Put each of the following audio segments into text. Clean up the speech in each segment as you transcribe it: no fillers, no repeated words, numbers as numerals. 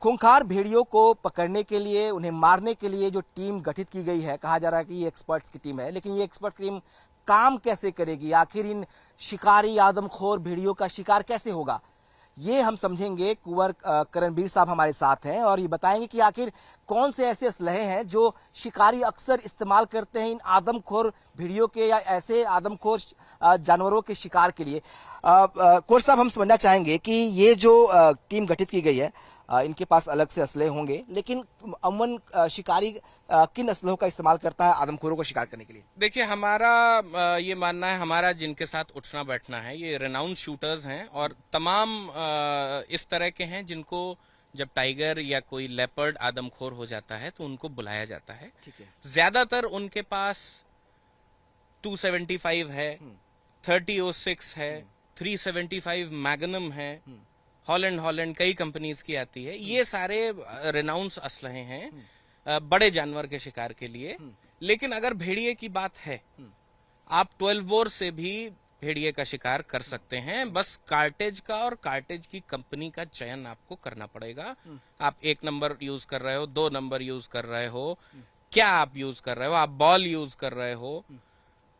खूंखार भेड़ियों को पकड़ने के लिए, उन्हें मारने के लिए जो टीम गठित की गई है, कहा जा रहा है कि ये एक्सपर्ट्स की टीम है, लेकिन ये एक्सपर्ट टीम काम कैसे करेगी? आखिर इन शिकारी आदमखोर भेड़ियों का शिकार कैसे होगा, ये हम समझेंगे। कुंवर करणबीर साहब हमारे साथ हैं और ये बताएंगे कि आखिर कौन से ऐसे असलहे हैं जो शिकारी अक्सर इस्तेमाल करते हैं इन आदमखोर भेड़ियों के या ऐसे आदमखोर जानवरों के शिकार के लिए। कुंवर साहब, हम समझना चाहेंगे कि ये जो टीम गठित की गई है, इनके पास अलग से असलहे होंगे, लेकिन अमूमन शिकारी किन असलहों का इस्तेमाल करता है आदमखोरों को शिकार करने के लिए? देखिए, हमारा ये मानना है, हमारा जिनके साथ उठना बैठना है, ये रेनाउंड शूटर्स हैं और तमाम इस तरह के हैं जिनको जब टाइगर या कोई लेपर्ड आदमखोर हो जाता है तो उनको बुलाया जाता है। ज्यादातर उनके पास 275 है, 3006 है, 375 मैग्नम है, हॉलैंड कई कंपनीज की आती है। ये सारे रेनाउंस असलहे हैं बड़े जानवर के शिकार के लिए। लेकिन अगर भेड़िए की बात है, आप 12 बोर से भी भेड़िए का शिकार कर सकते हैं। बस कार्टेज का और कार्टेज की कंपनी का चयन आपको करना पड़ेगा। आप 1 नंबर यूज कर रहे हो, 2 नंबर यूज कर रहे हो, क्या आप यूज कर रहे हो, आप बॉल यूज कर रहे हो,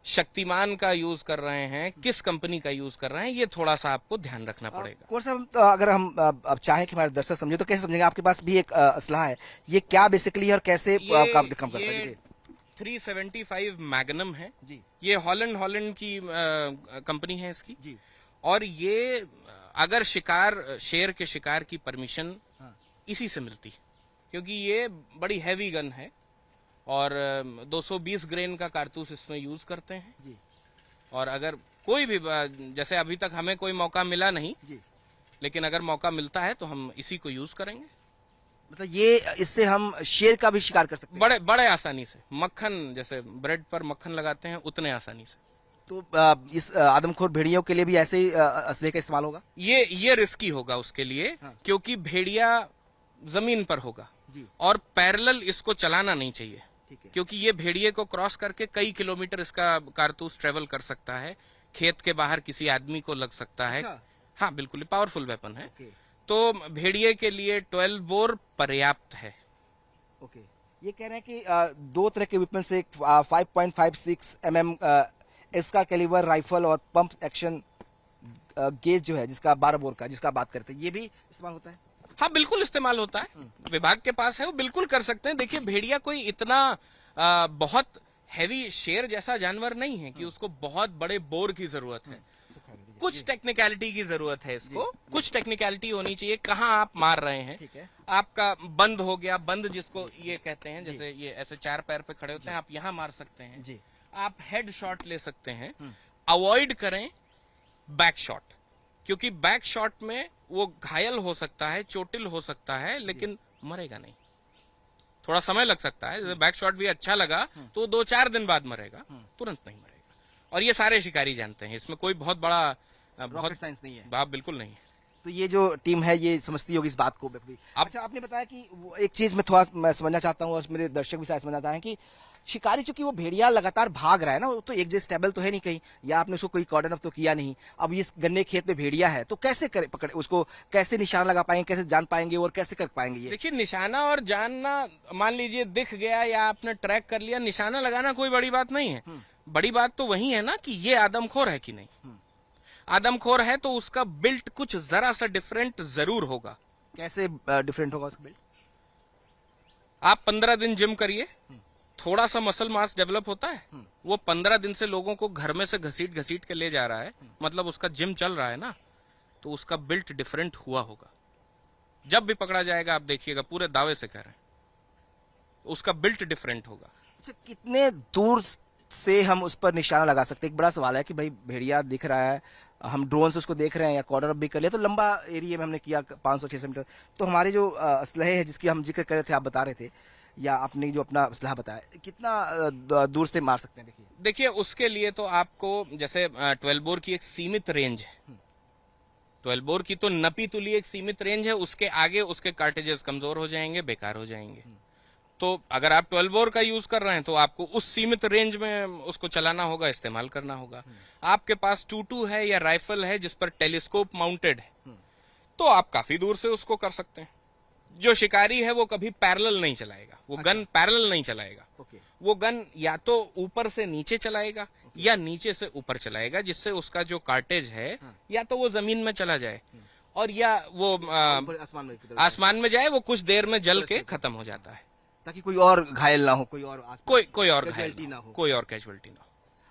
शक्तिमान का यूज कर रहे हैं, किस कंपनी का यूज कर रहे हैं, ये थोड़ा सा आपको ध्यान रखना पड़ेगा। कुंवर साहब, अगर हम अब चाहें कि हमारे दर्शक समझे तो कैसे समझेंगे? आपके पास भी एक असलहा है, ये क्या बेसिकली है और कैसे काम करता है? 375 मैग्नम है जी। ये हॉलैंड की कंपनी है इसकी जी। और ये अगर शेर के शिकार की परमिशन इसी से मिलती है, क्योंकि ये बड़ी हैवी गन है और 220 ग्रेन का कारतूस इसमें यूज करते हैं। जी। और अगर कोई भी, जैसे अभी तक हमें कोई मौका मिला नहीं जी, लेकिन अगर मौका मिलता है तो हम इसी को यूज करेंगे। मतलब ये इससे हम शेर का भी शिकार कर सकते हैं? बड़े आसानी से, मक्खन जैसे ब्रेड पर मक्खन लगाते हैं उतने आसानी से। तो इस आदमखोर भेड़ियों के लिए भी ऐसे ही असलहे का इस्तेमाल होगा? ये रिस्की होगा उसके लिए। हाँ। क्योंकि भेड़िया जमीन पर होगा जी। और पैरेलल इसको चलाना नहीं चाहिए। ठीक है। क्योंकि ये भेड़िए को क्रॉस करके कई किलोमीटर इसका कारतूस ट्रेवल कर सकता है, खेत के बाहर किसी आदमी को लग सकता है। अच्छा। हाँ, बिल्कुल पावरफुल वेपन है। ओके। तो भेड़िए के लिए 12 बोर पर्याप्त है। ओके, ये कह रहे हैं कि 2 तरह के वेपन से 5.56 mm इसका कैलिबर राइफल और पंप एक्शन गेज जो है, जिसका 12 बोर का, जिसका बात करते हैं, ये भी इस्तेमाल होता है? हाँ, बिल्कुल इस्तेमाल होता है। विभाग के पास है, वो बिल्कुल कर सकते हैं। देखिए, भेड़िया कोई इतना बहुत हैवी शेर जैसा जानवर नहीं है कि उसको बहुत बड़े बोर की जरूरत है। कुछ टेक्निकलिटी की जरूरत है इसको, कुछ टेक्निकलिटी होनी चाहिए। कहाँ आप मार रहे हैं, ठीक है। आपका बंद हो गया, बंद जिसको ये कहते हैं, जैसे ये ऐसे 4 पैर पे खड़े होते हैं, आप यहाँ मार सकते हैं जी। आप हेड शॉट ले सकते हैं। अवॉइड करें बैक शॉट, क्योंकि बैक शॉट में वो घायल हो सकता है, चोटिल हो सकता है, लेकिन मरेगा नहीं। थोड़ा समय लग सकता है। जैसे बैक शॉट भी अच्छा लगा तो 2-4 दिन बाद मरेगा, तुरंत नहीं मरेगा। और ये सारे शिकारी जानते हैं, इसमें कोई बहुत बड़ा रॉकेट साइंस नहीं है। बात बिल्कुल नहीं है। तो ये जो टीम है ये समझती होगी इस बात को। अच्छा, आपने बताया कि वो एक चीज मैं समझना चाहता हूँ और मेरे दर्शक भी शायद समझना चाहते हैं कि शिकारी, चूंकि वो भेड़िया लगातार भाग रहा है ना, वो तो एक जगह स्टेबल तो है नहीं कहीं, या आपने उसको कोई कॉर्डन अप तो किया नहीं। अब इस गन्ने खेत में भेड़िया है तो कैसे पकड़े उसको, कैसे निशाना लगा पाएंगे, कैसे जान पाएंगे और कैसे कर पाएंगे ये? देखिए, निशाना और जानना, मान लीजिए दिख गया या आपने ट्रैक कर लिया, निशाना लगाना कोई बड़ी बात नहीं है। बड़ी बात तो वही है ना कि ये आदमखोर है कि नहीं। आदमखोर है तो उसका बिल्ट कुछ जरा सा डिफरेंट जरूर होगा। कैसे डिफरेंट होगा उसका बिल्ट? आप 15 दिन जिम करिए, थोड़ा सा मसल मास डेवलप होता है। वो 15 दिन से लोगों को घर में से घसीट के ले जा रहा है, मतलब उसका जिम चल रहा है ना, तो उसका बिल्ट डिफरेंट हुआ होगा। जब भी पकड़ा जाएगा आप देखिएगा, पूरे दावे से कह रहे हैं, उसका बिल्ट डिफरेंट होगा। अच्छा, कितने दूर से हम उस पर निशाना लगा सकते हैं? एक बड़ा सवाल है कि भाई भेड़िया दिख रहा है, हम ड्रोन से उसको देख रहे हैं या कॉर्डर अप भी कर लिया, तो लंबा एरिया में हमने किया 500-600 मीटर, तो हमारे जो असलहे है जिसकी हम जिक्र कर रहे थे, आप बता रहे थे, या आपने जो अपना असलहा बताया, कितना दूर से मार सकते हैं? देखिए, उसके लिए तो आपको, जैसे 12 बोर की एक सीमित रेंज है, 12 बोर की तो नपी तुली एक सीमित रेंज है, उसके आगे उसके कार्टेजेस कमजोर हो जाएंगे, बेकार हो जाएंगे। तो अगर आप 12 बोर का यूज कर रहे हैं तो आपको उस सीमित रेंज में उसको चलाना होगा, इस्तेमाल करना होगा। आपके पास 22 है या राइफल है जिस पर टेलीस्कोप माउंटेड है, तो आप काफी दूर से उसको कर सकते हैं। जो शिकारी है वो कभी पैरेलल नहीं चलाएगा, वो गन पैरेलल नहीं चलाएगा। ओके। वो गन या तो ऊपर से नीचे चलाएगा या नीचे से ऊपर चलाएगा, जिससे उसका जो कार्टेज है या तो वो जमीन में चला जाए और या वो आसमान में जाए, वो कुछ देर में जल के खत्म हो जाता है, ताकि कोई और घायल ना हो, कोई और कोई और घायल casualty ना हो। कोई और कैजुअलिटी ना हो।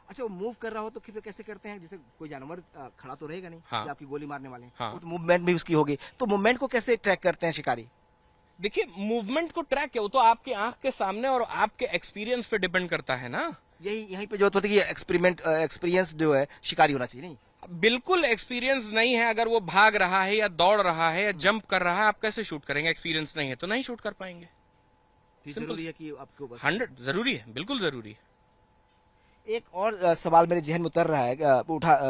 अच्छा, वो मूव कर रहा हो तो फिर कैसे करते हैं? जैसे कोई जानवर खड़ा तो रहेगा नहीं हाँ। कि आपकी गोली मारने वाले हैं। हाँ। वो तो मूवमेंट भी उसकी होगी, तो मूवमेंट को कैसे ट्रैक करते हैं शिकारी? देखिए, मूवमेंट को ट्रैक किया वो तो आपकी आंख के सामने और आपके एक्सपीरियंस पे डिपेंड करता है ना। यहीं पे जो होता है कि एक्सपीरियंस जो है शिकारी होना चाहिए। नहीं, बिल्कुल एक्सपीरियंस नहीं है, अगर वो भाग रहा है या दौड़ रहा है या जंप कर रहा है, आप कैसे शूट करेंगे? एक्सपीरियंस नहीं है तो नहीं शूट कर पाएंगे। जरूरी है कि आपको बस 100 जरूरी है, बिल्कुल जरूरी है। एक और सवाल मेरे जहन में उतर रहा है,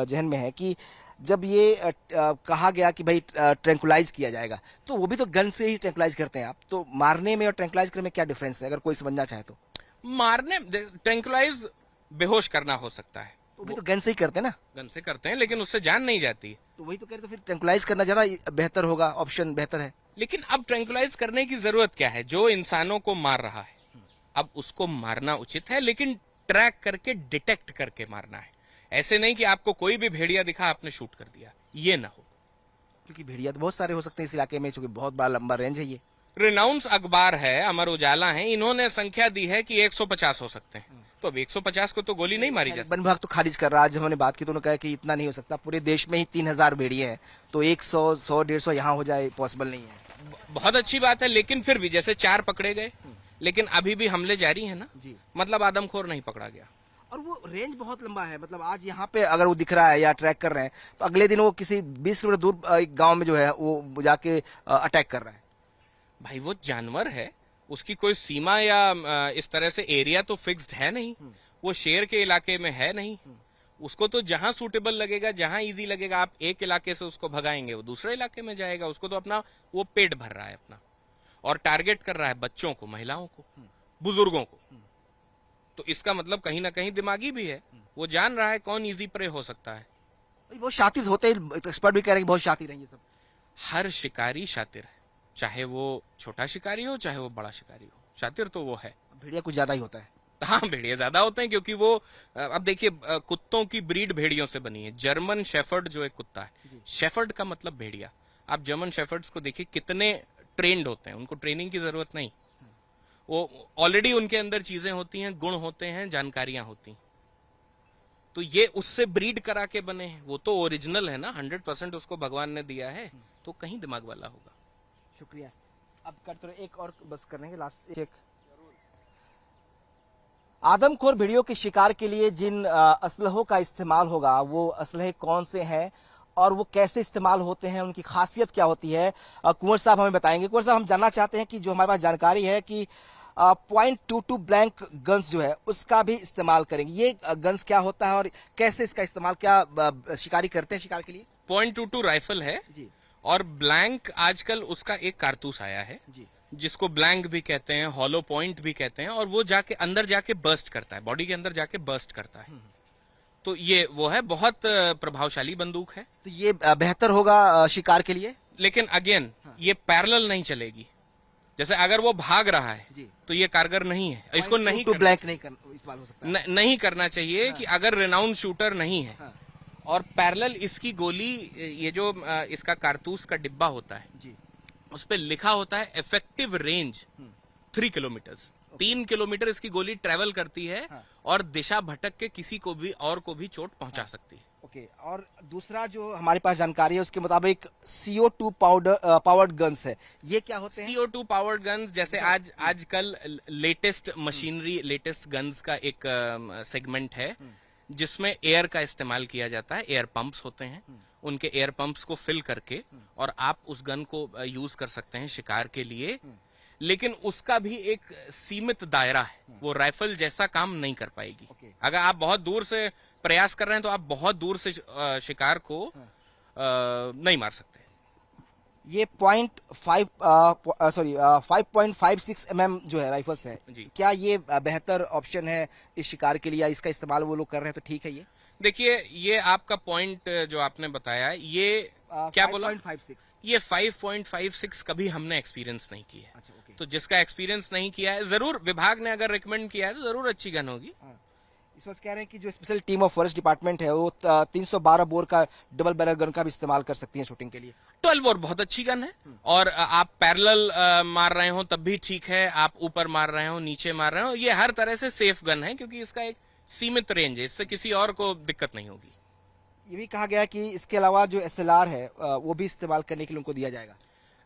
जहन में है कि जब ये कहा गया कि भाई ट्रैंकुलाइज किया जाएगा, तो वो भी तो गन से ही ट्रैंकुलाइज करते हैं आप, तो मारने में और ट्रैंकुलाइज करने में क्या डिफरेंस है, अगर कोई समझना चाहे तो? मारने ट्रैंकुलाइज बेहोश करना हो सकता है, तो भी तो गन से ही करते हैं ना। गन से करते हैं, लेकिन उससे जान नहीं जाती। तो वही तो कह रहे, तो फिर ट्रैंकुलाइज करना ज्यादा बेहतर होगा, ऑप्शन बेहतर है। लेकिन अब ट्रैंकुलाइज करने की जरूरत क्या है? जो इंसानों को मार रहा है अब उसको मारना उचित है, लेकिन ट्रैक करके डिटेक्ट करके मारना है। ऐसे नहीं कि आपको कोई भी भेड़िया दिखा आपने शूट कर दिया, ये ना हो। क्योंकि भेड़िया तो बहुत सारे हो सकते हैं इस इलाके में, क्योंकि बहुत बड़ा लंबा रेंज है ये। रिनाउंस अखबार है, अमर उजाला है, इन्होंने संख्या दी है कि 150 हो सकते हैं। तो अब 150 को तो गोली नहीं मारी जा सकती। वन विभाग तो खारिज कर रहा है। जब हमने बात की तो उन्होंने कहा कि इतना नहीं हो सकता, पूरे देश में ही 3000 भेड़िए हैं, तो 100-150 यहाँ हो जाए पॉसिबल नहीं है। बहुत अच्छी बात है, लेकिन फिर भी जैसे 4 पकड़े गए, लेकिन अभी भी हमले जारी है ना जी। मतलब आदमखोर नहीं पकड़ा गया। और वो रेंज बहुत लंबा है, मतलब आज यहाँ पे अगर वो दिख रहा है या ट्रैक कर रहे हैं, तो अगले दिन वो किसी 20 किलोमीटर दूर एक गांव में जो है वो जाके अटैक कर रहा है। भाई वो जानवर है, उसकी कोई सीमा या इस तरह से एरिया तो फिक्स्ड है नहीं। वो शेर के इलाके में है नहीं। उसको तो जहां सूटेबल लगेगा, जहां इजी लगेगा, आप एक इलाके से उसको भगाएंगे, वो दूसरे इलाके में जाएगा। उसको तो अपना वो पेट भर रहा है अपना, और टारगेट कर रहा है बच्चों को, महिलाओं को, बुजुर्गों को। तो इसका मतलब कहीं ना कहीं दिमागी भी है। वो जान रहा है कौन इजी प्रे हो सकता है। बहुत शातिर होते हैं, एक्सपर्ट भी कह रहे हैं कि बहुत शातिर हैं ये सब। हर शिकारी शातिर है, चाहे वो छोटा शिकारी हो चाहे वो बड़ा शिकारी हो, शातिर तो वो है। भेड़िया कुछ ज्यादा ही होता है। हाँ, भेड़िया ज्यादा होते हैं, क्योंकि वो अब देखिए कुत्तों की ब्रीड भेड़ियों से बनी है। जर्मन शेफर्ड जो एक कुत्ता है, शेफर्ड का मतलब भेड़िया। आप जर्मन शेफर्ड्स को देखिए कितने ट्रेंड होते हैं, उनको ट्रेनिंग की जरूरत नहीं। वो ऑलरेडी उनके अंदर चीजें होती हैं, गुण होते हैं, जानकारियां होती हैं। तो ये उससे ब्रीड करा के बने हैं, वो तो ओरिजिनल है ना, 100% उसको भगवान ने दिया है, तो कहीं दिमाग वाला होगा। शुक्रिया। अब करते रहो, एक और बस करेंगे लास्ट चेक। आदमखोर भेड़ियों के शिकार के लिए जिन असलहों का इस्तेमाल होगा, वो असलहे कौन से हैं और वो कैसे इस्तेमाल होते हैं, उनकी खासियत क्या होती है, कुंवर साहब हमें बताएंगे। कुंवर साहब, हम जानना चाहते हैं कि जो हमारे पास जानकारी है कि .22 ब्लैंक गन्स जो है उसका भी इस्तेमाल करेंगे। ये गन्स क्या होता है और कैसे इसका इस्तेमाल क्या शिकारी करते हैं शिकार के लिए? .22 राइफल है जी। और ब्लैंक आजकल उसका एक कारतूस आया है जी। जिसको ब्लैंक भी कहते हैं, हॉलो पॉइंट भी कहते हैं, और वो जाके अंदर जाके बर्स्ट करता है, बॉडी के अंदर जाके बर्स्ट करता है। तो ये वो है, बहुत प्रभावशाली बंदूक है। तो ये बेहतर होगा शिकार के लिए, लेकिन अगेन ये पैरेलल नहीं चलेगी। जैसे अगर वो भाग रहा है जी। तो ये कारगर नहीं है, इसको नहीं ब्लैंक नहीं इस्तेमाल हो सकता है। नहीं करना चाहिए। कि अगर रेनाउंड शूटर नहीं है और पैरेलल इसकी गोली, ये जो इसका कारतूस का डिब्बा होता है जी, उस पे लिखा होता है इफेक्टिव रेंज 3 किलोमीटर। 3 किलोमीटर इसकी गोली ट्रेवल करती है और दिशा भटक के किसी को भी और को भी चोट पहुंचा सकती है। ओके। और दूसरा जो हमारे पास जानकारी है उसके मुताबिक CO2 पावर्ड गन्स है, ये क्या होते हैं? CO2 पावर्ड गन्स, जैसे आजकल लेटेस्ट मशीनरी, लेटेस्ट गन्स का एक सेगमेंट है जिसमें एयर का इस्तेमाल किया जाता है। एयर पंप्स होते हैं, उनके एयर पंप्स को फिल करके और आप उस गन को यूज कर सकते हैं शिकार के लिए। लेकिन उसका भी एक सीमित दायरा है, वो राइफल जैसा काम नहीं कर पाएगी। अगर आप बहुत दूर से प्रयास कर रहे हैं तो आप बहुत दूर से शिकार को नहीं मार सकते। ये 5.56 mm जो है राइफल्स है, क्या ये बेहतर ऑप्शन है इस शिकार के लिए, या इसका इस्तेमाल वो लोग कर रहे हैं तो ठीक है? ये देखिए, ये आपका पॉइंट जो आपने बताया, ये क्या बोला? 5.56। ये 5.56 कभी हमने एक्सपीरियंस नहीं किया है। अच्छा, ओके। तो जिसका एक्सपीरियंस नहीं किया है, जरूर विभाग ने अगर रिकमेंड किया है तो जरूर अच्छी गन होगी। हाँ। इस वक्त कह रहे हैं कि जो special team of forest department है वो 312 बोर का डबल बैरल गन का भी इस्तेमाल कर सकती है शूटिंग के लिए। 12 बोर बहुत अच्छी गन है, और आप पैरेलल मार रहे हो तब भी ठीक है, आप ऊपर मार रहे हो, नीचे मार रहे हो, ये हर तरह से सेफ गन है, क्योंकि इसका एक सीमित रेंज है, इससे किसी और को दिक्कत नहीं होगी। ये भी कहा गया है कि इसके अलावा जो SLR है वो भी इस्तेमाल करने के लिए उनको दिया जाएगा।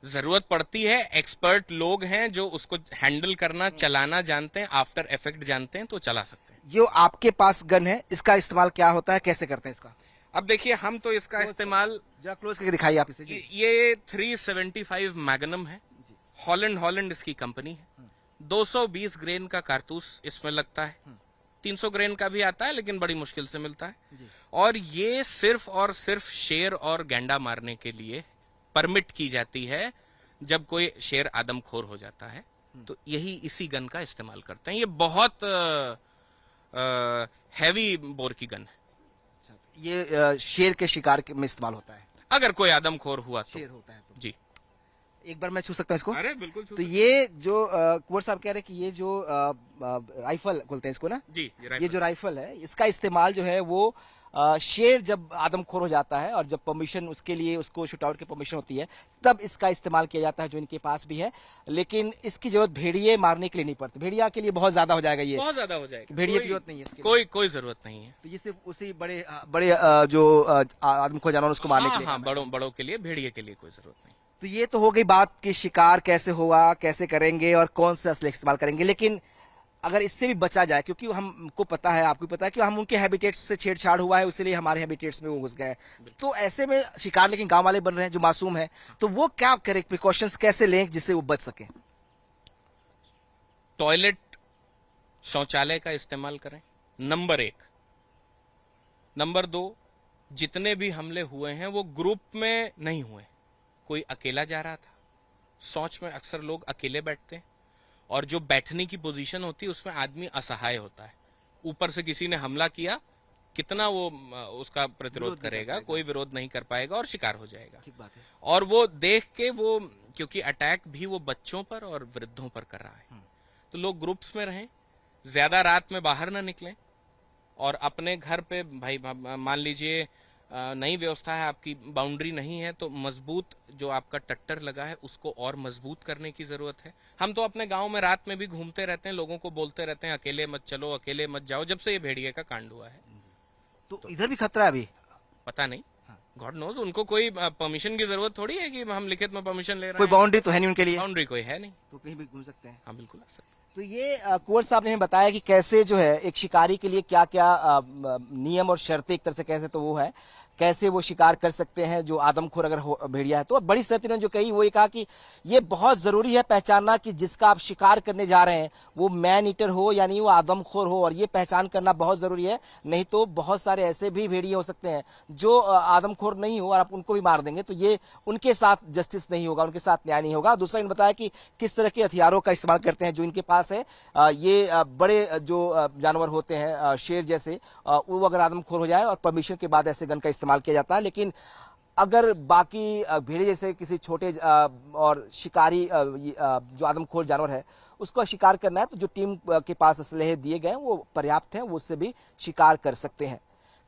जरूरत पड़ती है, एक्सपर्ट लोग हैं जो उसको हैंडल करना, चलाना जानते हैं, आफ्टर इफेक्ट जानते हैं, तो चला सकते हैं। जो आपके पास गन है इसका इस्तेमाल क्या होता है, कैसे करते हैं इसका? अब देखिए, हम तो इसका इस्तेमाल, जरा क्लोज करके दिखाइए आप इसे जी। ये 375 मैग्नम है, हॉलैंड इसकी कंपनी है। 220 ग्रेन का कारतूस इसमें लगता है, 300 ग्रेन का भी आता है लेकिन बड़ी मुश्किल से मिलता है। और ये सिर्फ और सिर्फ शेर और गैंडा मारने के लिए परमिट की जाती है। जब कोई शेर आदमखोर हो जाता है तो यही इसी गन का इस्तेमाल करते हैं। ये बहुत हैवी बोर की गन है। ये शेर के शिकार में इस्तेमाल होता है, अगर कोई आदमखोर हुआ तो। शेर होता है तो। जी, एक बार मैं छू सकता हूँ इसको? अरे बिल्कुल। तो ये जो कुंवर साहब कह रहे हैं कि ये जो राइफल बोलते हैं इसको ना, जी, ये जो राइफल है इसका इस्तेमाल जो है वो शेर जब आदमखोर हो जाता है और जब परमिशन उसके लिए, उसको शूट आउट की परमिशन होती है, तब इसका इस्तेमाल किया जाता है, जो इनके पास भी है। लेकिन इसकी जरूरत भेड़िए मारने के लिए नहीं पड़ती, भेड़िया के लिए बहुत ज्यादा हो जाएगा, ये बहुत ज्यादा हो जाएगा, भेड़िए की जरूरत नहीं है इसके कोई जरूरत नहीं है। तो ये सिर्फ उसी बड़े बड़े जो आदमखोर जानवर उसको मारने के लिए। हाँ, बड़ों के लिए, भेड़िए के लिए कोई जरूरत नहीं। तो ये तो हो गई बात कि शिकार कैसे होगा, कैसे करेंगे और कौन से असले इस्तेमाल करेंगे। लेकिन अगर इससे भी बचा जाए, क्योंकि हमको पता है, आपको पता है कि हम उनके हैबिटेट्स से छेड़छाड़ हुआ है, इसलिए हमारे हैबिटेट्स में वो घुस गए, तो ऐसे में शिकार लेकिन गांव वाले बन रहे हैं जो मासूम है, तो वो क्या करें, प्रिकॉशंस कैसे लें जिससे वो बच सके? टॉयलेट, शौचालय का इस्तेमाल करें, नंबर 1। नंबर 2, जितने भी हमले हुए हैं वो ग्रुप में नहीं हुए। कोई अकेला जा रहा था, शौच में अक्सर लोग अकेले बैठते हैं, और जो बैठने की पोजीशन होती है उसमें आदमी असहाय होता है। ऊपर से किसी ने हमला किया, कितना वो उसका प्रतिरोध करेगा, कोई विरोध नहीं कर पाएगा और शिकार हो जाएगा। ठीक बात है। और वो देख के वो, क्योंकि अटैक भी वो बच्चों पर और वृद्धों पर कर रहा है, तो लोग ग्रुप्स में रहें, ज्यादा रात में बाहर ना निकलें, और अपने घर पे, भाई मान लीजिए नई व्यवस्था है, आपकी बाउंड्री नहीं है, तो मजबूत जो आपका टट्टर लगा है उसको और मजबूत करने की जरूरत है। हम तो अपने गांव में रात में भी घूमते रहते हैं, लोगों को बोलते रहते हैं अकेले मत चलो, अकेले मत जाओ, जब से ये भेड़िए का कांड हुआ है। तो इधर भी खतरा है अभी? पता नहीं, गॉड नोज, उनको कोई परमिशन की जरूरत थोड़ी है कि हम लिखित में परमिशन ले रहे हैं। कोई बाउंड्री तो है नहीं उनके लिए? बाउंड्री कोई है नहीं, तो कहीं भी घूम सकते हैं। हाँ बिल्कुल आ सकते हैं। तो ये कुंवर साहब ने हमें बताया कि कैसे जो है एक शिकारी के लिए क्या क्या नियम और शर्तें, एक तरह से कैसे, तो वो है कैसे वो शिकार कर सकते हैं जो आदमखोर अगर भेड़िया है। तो अब बड़ी शर्त इन्होंने जो कही वो ये कहा कि ये बहुत जरूरी है पहचानना कि जिसका आप शिकार करने जा रहे हैं वो मैन ईटर हो यानी वो आदमखोर हो, और ये पहचान करना बहुत जरूरी है। नहीं तो बहुत सारे ऐसे भी भेड़िए हो सकते हैं जो आदमखोर नहीं हो और आप उनको भी मार देंगे, तो ये उनके साथ जस्टिस नहीं होगा, उनके साथ न्याय नहीं होगा। दूसरा इन्होंने बताया कि किस तरह के हथियारों का इस्तेमाल करते हैं जो इनके पास है। ये बड़े जो जानवर होते हैं शेर जैसे, वो अगर आदमखोर हो जाए और परमिशन के बाद ऐसे गन का इस्तेमाल किया जाता है। लेकिन अगर बाकी भेड़िए जैसे किसी छोटे और शिकारी जो आदमखोर जानवर है उसको शिकार करना है, तो जो टीम के पास असलहे दिए गए वो पर्याप्त हैं, वो उससे भी शिकार कर सकते हैं।